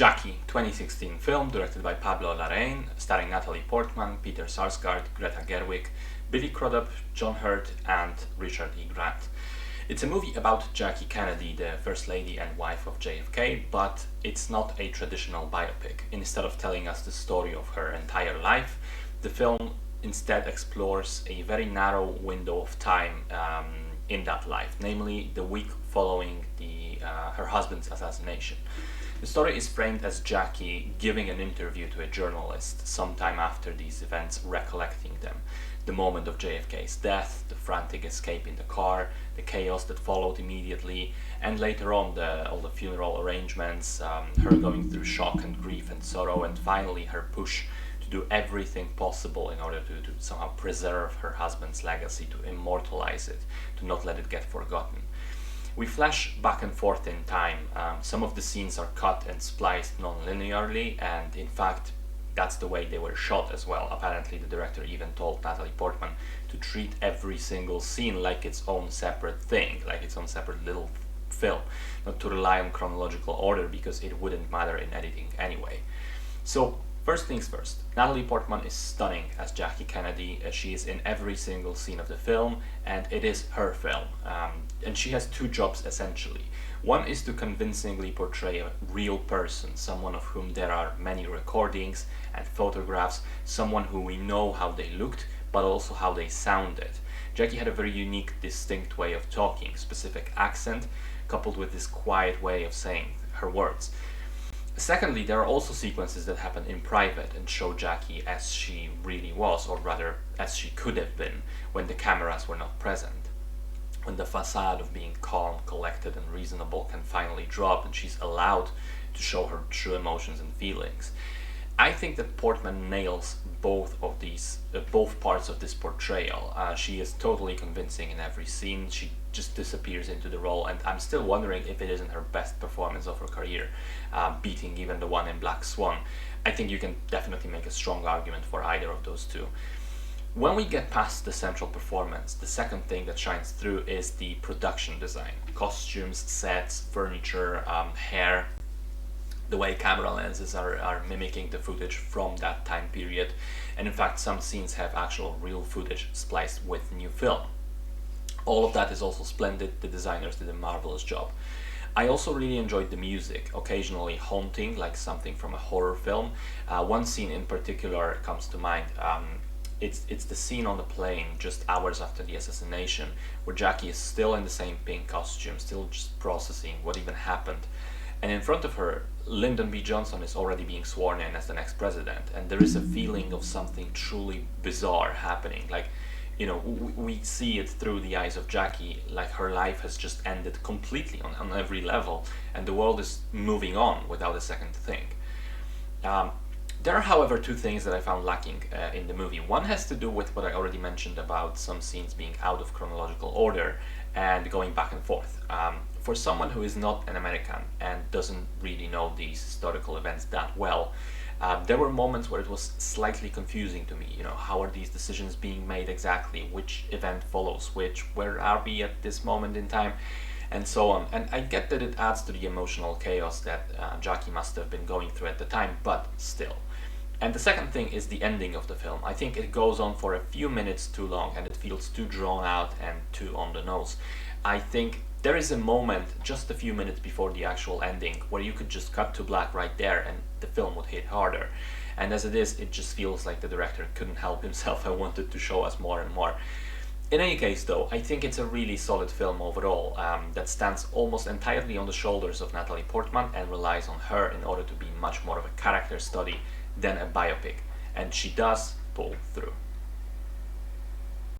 Jackie, 2016 film directed by Pablo Larraín, starring Natalie Portman, Peter Sarsgaard, Greta Gerwig, Billy Crudup, John Hurt, and Richard E. Grant. It's a movie about Jackie Kennedy, the First Lady and wife of JFK, but it's not a traditional biopic. Instead of telling us the story of her entire life, the film instead explores a very narrow window of time in that life, namely the week following her husband's assassination. The story is framed as Jackie giving an interview to a journalist sometime after these events, recollecting them. The moment of JFK's death, the frantic escape in the car, the chaos that followed immediately, and later on all the funeral arrangements, her going through shock and grief and sorrow, and finally her push to do everything possible in order to somehow preserve her husband's legacy, to immortalize it, to not let it get forgotten. We flash back and forth in time. Some of the scenes are cut and spliced non-linearly, and in fact that's the way they were shot as well. Apparently the director even told Natalie Portman to treat every single scene like its own separate thing, like its own separate little film, not to rely on chronological order because it wouldn't matter in editing anyway. So first things first, Natalie Portman is stunning as Jackie Kennedy. She is in every single scene of the film, and it is her film. And she has two jobs essentially. One is to convincingly portray a real person, someone of whom there are many recordings and photographs, someone who we know how they looked, but also how they sounded. Jackie had a very unique, distinct way of talking, specific accent, coupled with this quiet way of saying her words. Secondly, there are also sequences that happen in private and show Jackie as she really was, or rather as she could have been, when the cameras were not present. When the facade of being calm, collected and reasonable can finally drop and she's allowed to show her true emotions and feelings. I think that Portman nails both parts of this portrayal. She is totally convincing in every scene. She just disappears into the role, and I'm still wondering if it isn't her best performance of her career, beating even the one in Black Swan. I think you can definitely make a strong argument for either of those two. When we get past the central performance, the second thing that shines through is the production design. Costumes, sets, furniture, hair, the way camera lenses are mimicking the footage from that time period. And in fact, some scenes have actual real footage spliced with new film. All of that is also splendid. The designers did a marvelous job. I also really enjoyed the music, occasionally haunting, like something from a horror film. One scene in particular comes to mind. It's the scene on the plane just hours after the assassination, where Jackie is still in the same pink costume, still just processing what even happened. And in front of her, Lyndon B. Johnson is already being sworn in as the next president, and there is a feeling of something truly bizarre happening. Like, you know, we see it through the eyes of Jackie, like her life has just ended completely on every level, and the world is moving on without a second to think. There are, however, two things that I found lacking in the movie. One has to do with what I already mentioned about some scenes being out of chronological order and going back and forth. For someone who is not an American and doesn't really know these historical events that well, there were moments where it was slightly confusing to me. You know, how are these decisions being made exactly? Which event follows which? Where are we at this moment in time? And so on. And I get that it adds to the emotional chaos that Jackie must have been going through at the time, but still. And the second thing is the ending of the film. I think it goes on for a few minutes too long, and it feels too drawn out and too on the nose. I think there is a moment just a few minutes before the actual ending where you could just cut to black right there and the film would hit harder. And as it is, it just feels like the director couldn't help himself and wanted to show us more and more. In any case though, I think it's a really solid film overall that stands almost entirely on the shoulders of Natalie Portman and relies on her in order to be much more of a character study than a biopic. And she does pull through.